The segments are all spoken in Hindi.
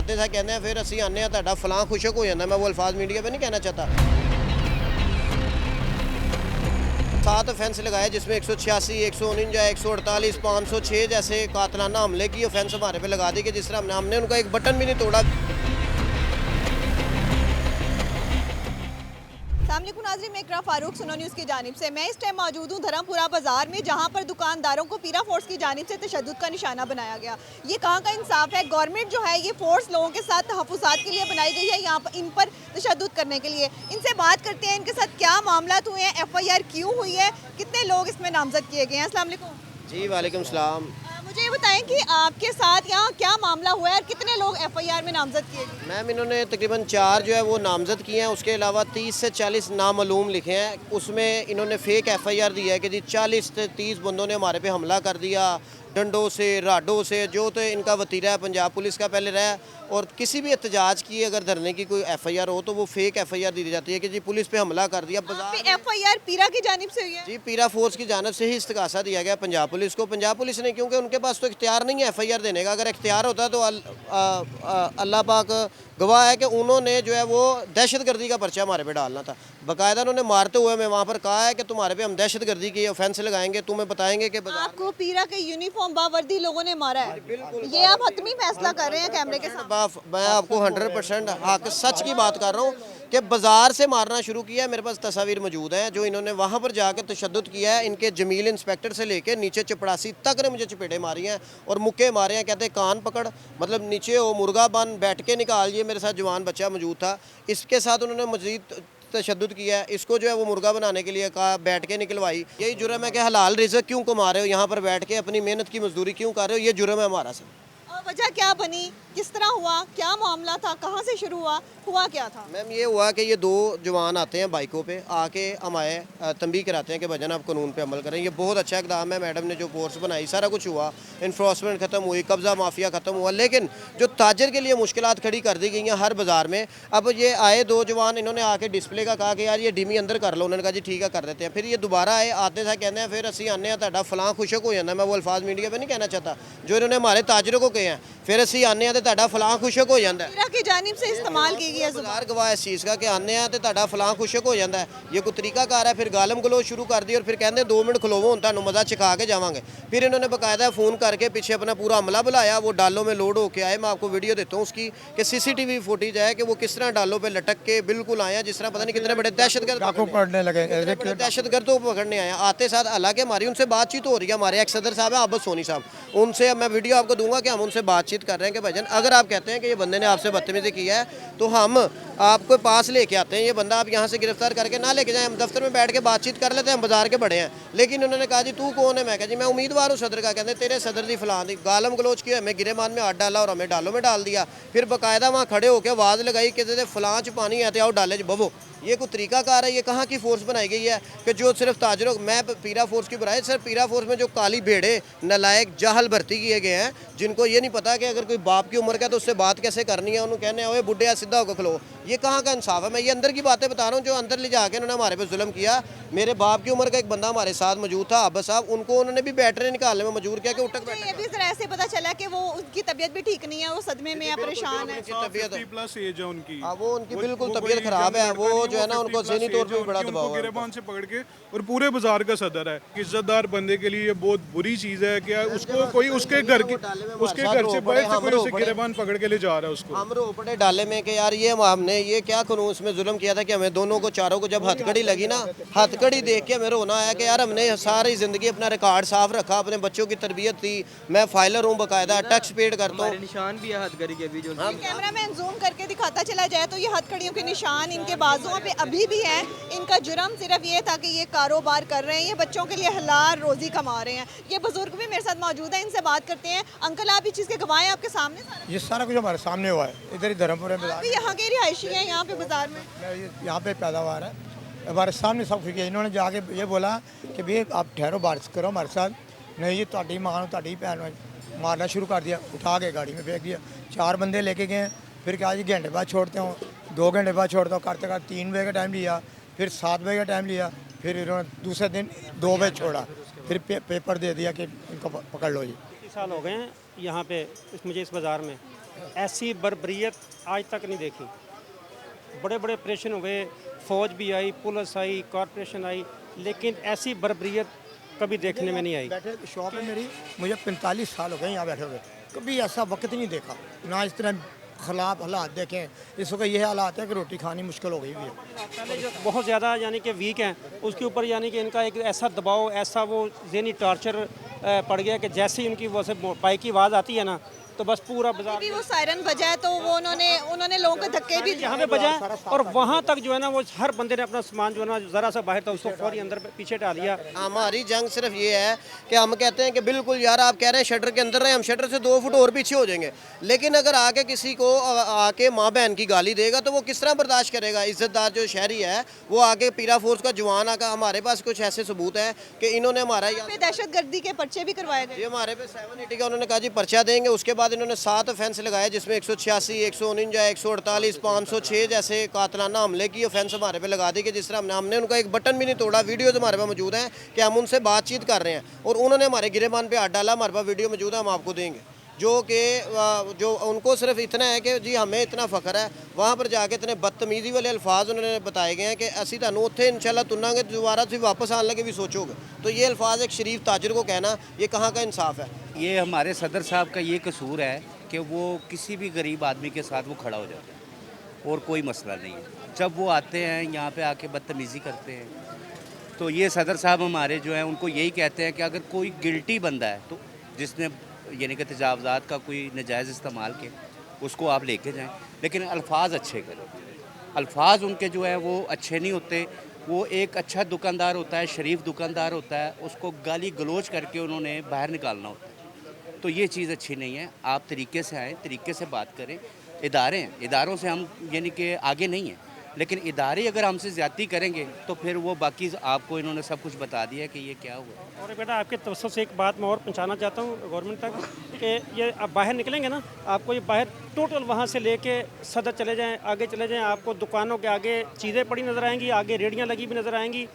आते था कहते हैं फिर असी आने हैं तुहाडा फलां खुशक हो जाता। मैं वो अल्फाज मीडिया पे नहीं कहना चाहता। 7 ऑफेंस लगाए जिसमें 186, 149, 148, 506 जैसे कातलाना हमले की ऑफेंस हमारे पे लगा दी कि जिस तरह हमने उनका एक बटन भी नहीं तोड़ा। अस्सलामुअलैकुम नाज़रीन, मैं इकरा फारूक सुनो न्यूज़ की जानिब से। मैं इस टाइम मौजूद हूँ धरमपुरा बाजार में, जहाँ पर दुकानदारों को पीरा फोर्स की जानिब से तशद्दुद का निशाना बनाया गया। ये कहाँ का इंसाफ है? गवर्नमेंट जो है ये फोर्स लोगों के साथ तहफ़्फ़ुज़ात के लिए बनाई गई है, यहाँ पर इन पर तशद्दुद करने के लिए। इनसे बात करते हैं इनके साथ क्या मामला हुए हैं, FIR क्यों हुई है, कितने लोग इसमें नामजद किए गए हैं। अस्सलाम वालेकुम। जी वालेकुम सलाम। मुझे ये बताएं कि आपके साथ यहाँ क्या मामला हुआ है और कितने लोग FIR में नामजद किए गए? मैम इन्होंने तकरीबन 4 जो है वो नामजद किए हैं, उसके अलावा 30 से 40 नामालूम लिखे हैं। उसमें इन्होंने फेक FIR दी है कि जी 40 से 30 बंदों ने हमारे पे हमला कर दिया डंडों से राडों से, जो तो इनका वतीरा है पंजाब पुलिस का पहले रहा। और किसी भी एहतजाज की अगर धरने की कोई FIR हो तो वो फेक FIR दी जाती है कि जी पुलिस पे हमला कर दिया। बाजार FIR पीरा की जानिब से हुई है? जी पीरा फोर्स की जानब से ही इस्तगासा दिया गया पंजाब पुलिस को। पंजाब पुलिस ने, क्योंकि उनके पास तो इख्तियार नहीं है FIR देने का। अगर इख्तियार होता तो अल्लाह पाक गवाह है कि उन्होंने जो है वो दहशतगर्दी का पर्चा हमारे पे डालना था। बाकायदा उन्होंने मारते हुए मैं वहाँ पर कहा है कि तुम्हारे पे हम दहशतगर्दी की ऑफेंस लगाएंगे, तुम्हें बताएंगे कि आपको पीरा के यूनिफॉर्म बावर्दी लोगों ने मारा है। ये आप हतमी फैसला कर रहे हैं कैमरे के सामने। मैं आपको 100% हक सच की बात कर रहा हूँ कि बाजार से मारना शुरू किया है। मेरे पास तस्वीर मौजूद हैं जो इन्होंने वहाँ पर जाकर तशद्दुद किया है। इनके जमील इंस्पेक्टर से लेकर नीचे चपड़ासी तक ने मुझे चपेटे मारी हैं और मुक्के मारे हैं। कहते हैं कान पकड़, मतलब नीचे हो मुर्गा बन, बैठ के निकाल। ये मेरे साथ जवान बच्चा मौजूद था, इसके साथ उन्होंने मजीद तशद्दुद किया है। इसको जो है वो मुर्गा बनाने के लिए कहा, बैठ के निकलवाई। यही जुर्म है कि हलाल रिज़्क क्यों कमा रहे हो, यहाँ पर बैठ के अपनी मेहनत की मजदूरी क्यों कर रहे हो, ये जुर्म है हमारा सर। वजह क्या बनी, किस तरह हुआ, क्या मामला था, कहाँ से शुरू हुआ क्या था? मैम ये हुआ कि ये 2 जवान आते हैं बाइकों पे, आके हमारे तंबीह कराते हैं कि भजन आप कानून पे अमल करें। ये बहुत अच्छा इकदाम है। मैडम ने जो फोर्स बनाई, सारा कुछ हुआ, इन्फोर्समेंट ख़त्म हुई, कब्ज़ा माफिया ख़त्म हुआ। लेकिन जो ताजर के लिए मुश्किलात खड़ी कर दी गई हैं हर बाज़ार में। अब ये आए 2 जवान, इन्होंने आके डिस्प्ले का कहा कि यार ये डिमी अंदर कर लो। उन्होंने कहा जी ठीक है कर देते हैं। फिर ये दोबारा आए, आते थे कहते हैं फिर असी आने तुहाडा फलां खुशक हो जाता। मैं वो अल्फाज मीडिया पर नहीं कहना चाहता जो इन्होंने हमारे ताजरों को कहे हैं। फिर असी आने हैं तो तुहाडा फलां खुशक हो जाता है। पीरा की जानिब से इस्तेमाल की गई है बाजार गवाह इस चीज़ का कि आने हैं तो तुहाडा फलां खुशक हो जाता है। ये कोई तरीकाकार है? फिर गालम गलोच शुरू कर दी और फिर कहते 2 मिनट खलोवो हुण तुहानू मज़ा चखा के जावांगे। फिर इन्होंने बाकायदा फ़ोन करके पीछे अपना पूरा अमला बुलाया। वो डालों में लोड होके आए। मैं आपको वीडियो देता हूँ उसकी कि CCTV फुटेज है कि वो किस तरह डालों पे लटक के बिल्कुल आया जिस तरह पता नहीं कितने बड़े दहशतगर्द पकड़ने लगे, दहशतगर्द को पकड़ने आया। आते साथ हालांकि हमारी उनसे बातचीत हो रही है। हमारे एक्स सदर साहब हैं आबद सोनी साहब, उनसे मैं वीडियो आपको दूंगा कि हम उनसे बातचीत कर रहे हैं कि भाईजान अगर आप कहते हैं कि ये बंदे ने आपसे बदतमीजी की है तो हम आपको पास लेके आते हैं। ये बंदा आप यहाँ से गिरफ्तार करके ना लेके जाएं, हम दफ्तर में बैठ के बातचीत कर लेते हैं, हम बाजार के बड़े हैं। लेकिन उन्होंने कहा जी तू कौन है? मैं कहा जी मैं उम्मीदवार हूँ सदर का। कहते तेरे सदर दी फलां दी गालम गलोच की, हमें गिरेमान में हाथ डाला और हमें डालों में डाल दिया। फिर बाकायदा वहाँ खड़े होकर आवाज़ लगाई कि फलां च पानी है तो आओ डाले च बवो। ये कोई तरीकाकार है? ये कहाँ की फोर्स बनाई गई है कि जो सिर्फ ताजरों, मैं पीरा फोर्स की बुराई, सिर्फ पीरा फोर्स में जो काली भेड़े नलायक जाहल भर्ती किए गए हैं जिनको ये नहीं पता कि अगर कोई बाप की उम्र का तो उससे बात कैसे करनी है, उन्होंने कहने ओए बुढ़े सीधा होकर खलो। ये कहाँ का इंसाफ है? मैं ये अंदर की बातें बता रहा हूँ जो अंदर ले जाके उन्होंने हमारे पे जुल्म किया। मेरे बाप की उम्र का एक बंदा हमारे साथ मौजूद था अब्बा साहब, उनको उन्होंने भी बैटरी निकालने में मजबूर किया कि उठक बैठ। ये भी जरा ऐसे पता चला कि वो उनकी तबीयत भी ठीक नहीं है, वो सदमे में है, परेशान है। तबीयत प्लस एज है उनकी। वो उनकी बिल्कुल तबीयत खराब है। वो जो है ना उनको ज़हनी तौर पे भी बड़ा दबाव है। गिरेबान से पकड़ के और पूरे बाजार का सदर है। इज्जतदार बंदे के लिए ये बहुत बुरी चीज है कि उसको कोई उसके घर से बाहर से कोई उसे गिरेबान पकड़ के ले जा रहा है उसको। हम रो पड़े डाले में कि यार ये हमने ये क्या कानून उसमें जुल्म किया था कि हमें दोनों को चारों को जब हथकड़ी लगी ना, हथकड़ी देख के हमें रोना आया कि यार हमने सारी ज़िंदगी अपना रिकॉर्ड साफ रखा, अपने बच्चों की तरबियत थी। मैं फाइलर हूँ बाकायदा, टच पेड करता हूँ। निशान भी है हथकड़ी के अभी जो कैमरा मैन जूम करके दिखाता चला जाए तो ये हथकड़ियों के निशान इनके बाजुओं पे अभी भी हैं। इनका जुर्म सिर्फ ये था कि ये कारोबार कर रहे हैं, ये बच्चों के लिए हलाल रोजी कमा रहे हैं। ये बुजुर्ग भी मेरे साथ मौजूद है, इनसे बात करते हैं। अंकल आप इस चीज़ के गवाह हैं, आपके सामने ये सारा कुछ हमारे सामने हुआ है। इधर ही धर्मपुर में अभी यहाँ के रिहायशी हैं, यहाँ पे बाजार में यहाँ पे पैदावार है, हमारे सामने सब कुछ है। इन्होंने जाके ये बोला कि भैया आप ठहरो, बारिश करो हमारे साथ। नहीं, ये ताड़ी मानो ताड़ी भैन मारना शुरू कर दिया, उठा के गाड़ी में फेंक दिया। 4 बंदे लेके गए। फिर क्या जी घंटे बाद छोड़ते हो, 2 घंटे बाद छोड़ता हूँ, करते करते 3 बजे का टाइम लिया, फिर 7 बजे का टाइम लिया, फिर इन्होंने दूसरे दिन 2 बजे छोड़ा, फिर पेपर दे दिया कि इनको पकड़ लो। जी 30 साल हो गए हैं यहाँ पे मुझे इस बाज़ार में, ऐसी बर्बरियत आज तक नहीं देखी। बड़े बड़े ऑपरेशन हुए, फौज भी आई, पुलिस आई, कॉरपोरेशन आई, लेकिन ऐसी बर्बरियत कभी देखने में नहीं आई। बैठे शॉप है मेरी, मुझे 45 साल हो गए यहाँ बैठे हुए, कभी ऐसा वक्त नहीं देखा, ना इस तरह खिलाफ हालात देखें। इस वक्त ये हालात है कि रोटी खानी मुश्किल हो गई हुई है। पहले जो बहुत ज़्यादा यानी कि वीक हैं, उसके ऊपर यानी कि इनका एक ऐसा दबाव, ऐसा वो ज़हनी टॉर्चर पड़ गया कि जैसे ही उनकी वो से बाइक की आवाज़ आती है ना, तो बस पूरा बाजार भी वो सायरन बजा है तो वो उन्होंने लोगों को धक्के भी यहाँ पे बजा है। और वहाँ तक जो है ना, वो हर बंदे ने अपना सामान जो है ना, ज़रा सा बाहर था उसको फौरी अंदर पीछे डाल दिया। हमारी जंग सिर्फ ये है कि हम कहते हैं कि बिल्कुल यार आप कह रहे हैं शटर के अंदर रहे, हम शटर से 2 फुट और पीछे हो जाएंगे, लेकिन अगर आके किसी को आके माँ बहन की गाली देगा तो वो किस तरह बर्दाश्त करेगा। इज्जतदार जो शहरी है वो आके पीरा फोर्स का जवान आका, हमारे पास कुछ ऐसे सबूत है कि इन्होंने हमारा पे दहशतगर्दी के पर्चे भी करवाए गए। ये हमारे पे 780 का उन्होंने कहा जी पर्चा देंगे। उसके बाद इन्होंने 7 ऑफेंस लगाए जिसमें 186, 149, 148, 506 जैसे कातलाना हमले की ऑफेंस हमारे पे लगा दी कि जिस तरह हमने उनका एक बटन भी नहीं तोड़ा। वीडियो हमारे पास मौजूद है कि हम उनसे बातचीत कर रहे हैं और उन्होंने हमारे गिरेबान पे हाथ डाला। हमारे पास वीडियो मौजूद है, हम आपको देंगे। जो उनको सिर्फ इतना है कि जी हमें इतना फ़ख्र है, वहाँ पर जाके इतने बदतमीज़ी वाले अल्फाज उन्होंने बताए गए हैं कि असी तुहानू उत्थे इंशाल्लाह तुनांगे, दोबारा से वापस आने लगे भी सोचोगे। तो ये अल्फाज एक शरीफ ताजर को कहना, ये कहाँ का इंसाफ है। ये हमारे सदर साहब का ये कसूर है कि वो किसी भी गरीब आदमी के साथ वो खड़ा हो जाता है और कोई मसला नहीं है। जब वो आते हैं यहाँ पे आके बदतमीज़ी करते हैं, तो ये सदर साहब हमारे जो हैं उनको यही कहते हैं कि अगर कोई गिल्टी बंदा है तो जिसने यानी कि तजावज़ात का कोई नजायज़ इस्तेमाल के, उसको आप लेके जाएं, लेकिन अल्फाज अच्छे करें। अल्फाज उनके जो है वो अच्छे नहीं होते। वो एक अच्छा दुकानदार होता है, शरीफ दुकानदार होता है, उसको गाली गलोच करके उन्होंने बाहर निकालना होता है। तो ये चीज़ अच्छी नहीं है। आप तरीके से आएँ, तरीके से बात करें। इदारे हैं, इदारों से हम यानी कि आगे नहीं हैं, लेकिन इदारे अगर हमसे ज़्यादती करेंगे तो फिर वो बाकी आपको इन्होंने सब कुछ बता दिया कि ये क्या हुआ। और बेटा आपके तवज्जो से एक बात मैं और पहुंचाना चाहता हूँ गवर्नमेंट तक कि ये आप बाहर निकलेंगे ना, आपको ये बाहर टोटल वहाँ से लेके सदर चले जाएं, आगे चले जाएं, आपको दुकानों के आगे चीज़ें पड़ी नज़र आएंगी, आगे रेडियाँ लगी भी नज़र आएंगी,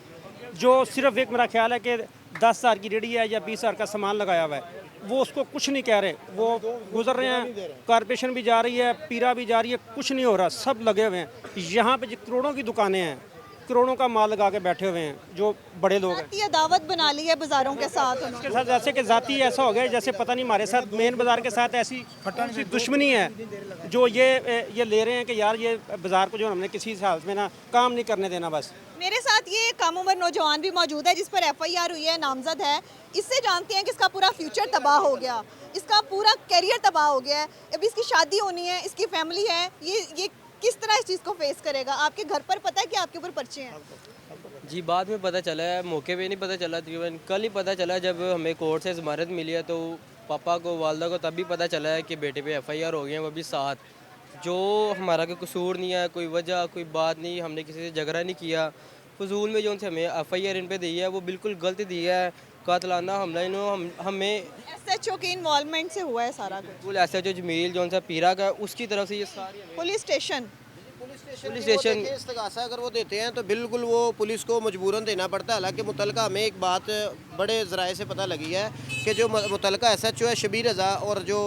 जो सिर्फ एक मेरा ख्याल है कि 10,000 की रेडी है या 20,000 का सामान लगाया हुआ है, वो उसको कुछ नहीं कह रहे, वो गुजर रहे हैं। कॉरपोरेशन भी जा रही है, पीरा भी जा रही है, कुछ नहीं हो रहा, सब लगे हुए हैं। यहाँ पे जो करोड़ों की दुकानें हैं, करोड़ों का माल लगा के बैठे हुए हैं जो बड़े लोग हैं। ये दावत बना ली है बाजारों के साथ उन्होंने। उसके साथ जैसे कि ज़ाती ऐसा हो गया जैसे पता नहीं हमारे साथ मेन बाज़ार के साथ ऐसी दुश्मनी है जो ये ले रहे हैं कि यार ये बाज़ार को जो हमने किसी हालत में ना काम नहीं करने देना। बस मेरे साथ ये कम उम्र नौजवान भी मौजूद है जिस पर FIR हुई है, नामजद है। इससे जानते हैं कि इसका पूरा फ्यूचर तबाह हो गया, इसका पूरा करियर तबाह हो गया है। अभी इसकी शादी होनी है, इसकी फैमिली है, ये किस तरह इस चीज़ को फेस करेगा। आपके घर पर पता है कि आपके ऊपर पर्चे हैं? जी बाद में पता चला है, मौके पे नहीं पता चला, तकरीबन कल ही पता चला। जब हमें कोर्ट से ज़मानत मिली है तो पापा को, वालदा को तभी पता चला है कि बेटे पे FIR हो गए हैं, वो भी 7। जो हमारा कोई कसूर नहीं है, कोई वजह कोई बात नहीं, हमने किसी से झगड़ा नहीं किया। फजूल में जो उनसे हमें FIR इन पे दी है वो बिल्कुल गलत दी है। कातलाना हमला हमें SHO के इन्वॉल्वमेंट से हुआ है सारा कुछ। बिल्कुल ऐसा जो जमील जो उनसे पीरा का उसकी तरफ से ये सारी पुलिस स्टेशन इस्तगासा अगर वो देते हैं तो बिल्कुल वो पुलिस को मजबूरन देना पड़ता है। हालांकि मुतलका हमें एक बात बड़े ज़राए से पता लगी है कि जो मुतलका SHO है शबीर रज़ा और जो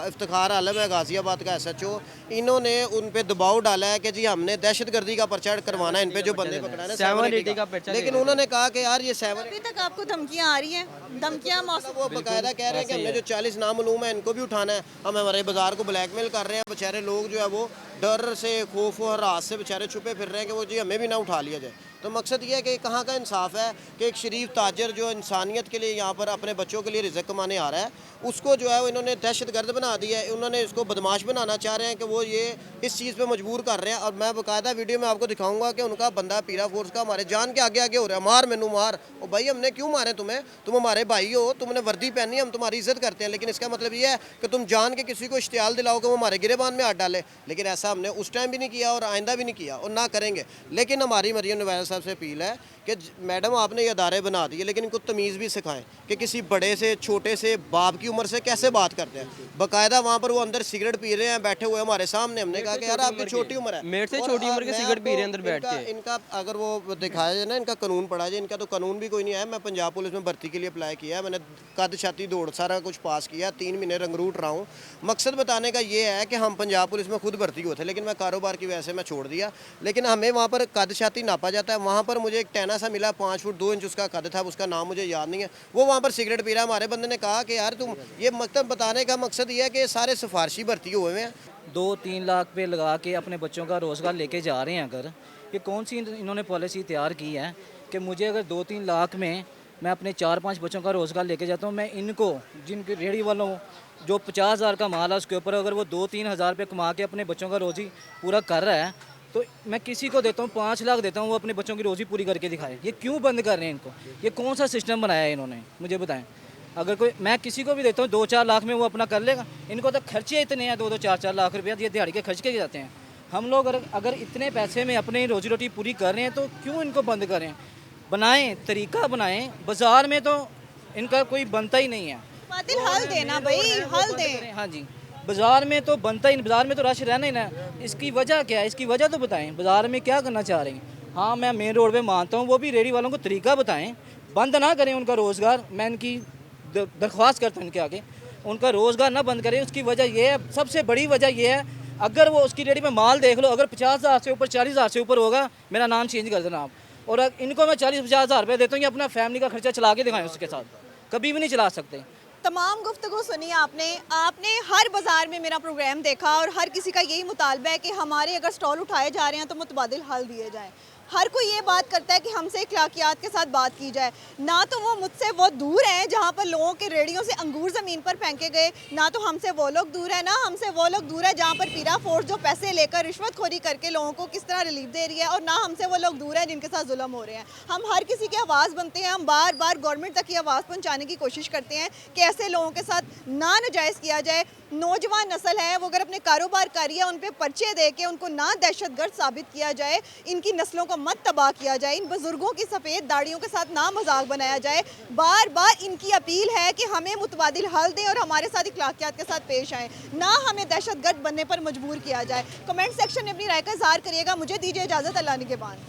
इफ्तिखार आलम है गाज़ियाबाद का SHO, इन्होंने उन पे दबाव डाला है कि जी हमने दहशतगर्दी का पर्चा करवाना है, इन पे जो बंदे पकड़ाना है 780 का पर्चा। लेकिन उन्होंने कहा कि यार ये 7 अभी तक आपको धमकियाँ आ रही हैं, धमकियाँ मौसम वो बाकायदा कह रहे हैं कि हमने जो 40 नामालूम है इनको भी उठाना है, हम हमारे बाजार को ब्लैकमेल कर रहे हैं। बेचारे लोग जो है वो डर से, खौफ और हरास से बेचारे छुपे फिर रहे हैं कि वो जी हमें भी ना उठा लिया जाए। तो मकसद ये है कि कहाँ का इंसाफ है कि एक शरीफ ताजर जो इंसानियत के लिए यहाँ पर अपने बच्चों के लिए रिज़्क़ कमाने आ रहा है, उसको जो है वो इन्होंने दहशतगर्द बना दिया है। उन्होंने इसको बदमाश बनाना चाह रहे हैं कि वो ये इस चीज़ पे मजबूर कर रहे हैं। और मैं बाकायदा वीडियो में आपको दिखाऊंगा कि उनका बंदा पीरा फोर्स का हमारे जान के आगे आगे हो रहा है, मार मैनू मार। और भाई हमने क्यों मारे तुम्हें, तुम हमारे भाई हो, तुमने वर्दी पहनी, हम तुम्हारी इज्जत करते हैं, लेकिन इसका मतलब ये है कि तुम जान के किसी को इश्तियाल दिलाओ कि वो हमारे गिरेबान में हाथ डाले। लेकिन ऐसा हमने उस टाइम भी नहीं किया और आइंदा भी नहीं किया और ना करेंगे। लेकिन हमारी मरीम नवाज़ साहब से अपील है कि मैडम आपने ये अदारे बना दिए, लेकिन इनको तमीज़ भी सिखाएं कि किसी बड़े से छोटे से बाप की उम्र से कैसे बात करते हैं। बाकायदा वहाँ पर वो अंदर सिगरेट पी रहे हैं बैठे हुए हमारे सामने, हमने कहा कि यार आपकी छोटी उम्र है, मेरे से और छोटी उम्र के मैं सिगरेट पी रहे हैं आपको अंदर बैठ के। इनका अगर वो दिखाया जाए ना, इनका कानून पढ़ा जाए, इनका तो कानून भी कोई नहीं है। मैं पंजाब पुलिस में भर्ती के लिए अप्लाई किया है, मैंने कद छाती दौड़ सारा कुछ पास किया, 3 महीने रंगरूट रहा हूँ। मकसद बताने का ये है कि हम पंजाब पुलिस में खुद भर्ती हुए थे, लेकिन मैं कारोबार की वजह से मैं छोड़ दिया। लेकिन हमें वहाँ पर कद छाती नापा जाता है। वहाँ पर मुझे एक टैना सा मिला, 5 फुट 2 इंच उसका कद था, उसका नाम मुझे याद नहीं है। वो वहाँ पर सिगरेट पी रहा है। हमारे बंदे ने कहा कि यार तुम ये मतलब बताने का मकसद ये है कि सारे सिफारशी भर्ती हुए हैं। 2-3 लाख पे लगा के अपने बच्चों का रोज़गार लेके जा रहे हैं। अगर ये कौन सी इन्होंने पॉलिसी तैयार की है कि मुझे अगर 2-3 लाख में मैं अपने 4-5 बच्चों का रोज़गार लेके जाता हूँ, मैं इनको जिनके रेडी वालों जो 50,000 का माल है उसके ऊपर अगर वो 2-3 हज़ार रुपये कमा के अपने बच्चों का रोज़ी पूरा कर रहा है, तो मैं किसी को देता हूँ 5 लाख देता हूँ, वो अपने बच्चों की रोज़ी पूरी करके दिखाए। ये क्यों बंद कर रहे हैं इनको? ये कौन सा सिस्टम बनाया है इन्होंने, मुझे बताएं। अगर कोई मैं किसी को भी देता हूँ 2-4 लाख में वो अपना कर लेगा। इनको तो खर्चे इतने हैं 2-2 4-4 लाख रुपया ये दिहाड़ी के खर्च के जाते हैं। हम लोग अगर इतने पैसे में अपनी रोजी रोटी पूरी कर रहे हैं तो क्यों इनको बंद करें? बनाएं, तरीका बनाएं। बाज़ार में तो इनका कोई बनता ही नहीं है। बातिल हल देना भाई, हल दें। हाँ जी, बाज़ार में तो बनता ही नहीं, बाज़ार में तो रश रहना ही ना। इसकी वजह क्या है? इसकी वजह तो बताएं, बाज़ार में क्या करना चाह रहे हैं। हाँ, मैं मेन रोड पे मानता हूँ, वो भी रेडी वालों को तरीका बताएं, बंद ना करें उनका रोज़गार। मैं इनकी दरख्वास्त करता हूँ इनके आगे, उनका रोज़गार ना बंद करें। उसकी वजह ये है, सबसे बड़ी वजह ये है, अगर वो उसकी रेडी में माल देख लो, अगर 50,000 से ऊपर 40,000 से ऊपर होगा, मेरा नाम चेंज कर देना आप। और इनको मैं 40-50 हज़ार रुपये देता हूँ, ये अपना फैमिली का खर्चा चला के दिखाएं, उसके साथ कभी भी नहीं चला सकते। तमाम गुफ्तगू सुनी आपने हर बाज़ार में मेरा प्रोग्राम देखा और हर किसी का यही मुतालबा है कि हमारे अगर स्टॉल उठाए जा रहे हैं तो मुतबादिल हल दिए जाएं। हर कोई ये बात करता है कि हमसे इखलाकियात के साथ बात की जाए। ना तो वो मुझसे वो दूर हैं जहाँ पर लोगों के रेडियों से अंगूर ज़मीन पर फेंके गए, ना तो हमसे वो लोग दूर हैं, ना हमसे वो लोग दूर है जहाँ पर पीरा फोर्स जो पैसे लेकर रिश्वतखोरी करके लोगों को किस तरह रिलीफ दे रही है, और ना हमसे वो लोग दूर हैं जिनके साथ जुल्म हो रहे हैं। हम हर किसी की आवाज़ बनते हैं, हम बार बार गवर्नमेंट तक ये आवाज़ पहुँचाने की कोशिश करते हैं कि ऐसे लोगों के साथ ना नाजायज़ किया जाए। नौजवान नस्ल है वो अगर अपने कारोबार कर रही है, उन पर पर्चे दे के उनको ना दहशतगर्द साबित किया जाए, इनकी नस्लों को मत तबाह किया जाए, इन बुजुर्गों की सफ़ेद दाढ़ियों के साथ ना मजाक बनाया जाए। बार बार इनकी अपील है कि हमें मुतबादिल हल दें और हमारे साथ इखलाकियात के साथ पेश आएँ, ना हमें दहशतगर्द बनने पर मजबूर किया जाए। कमेंट सेक्शन में अपनी राय का इज़हार करिएगा। मुझे दीजिए इजाज़त, अल्लाह निगहबान।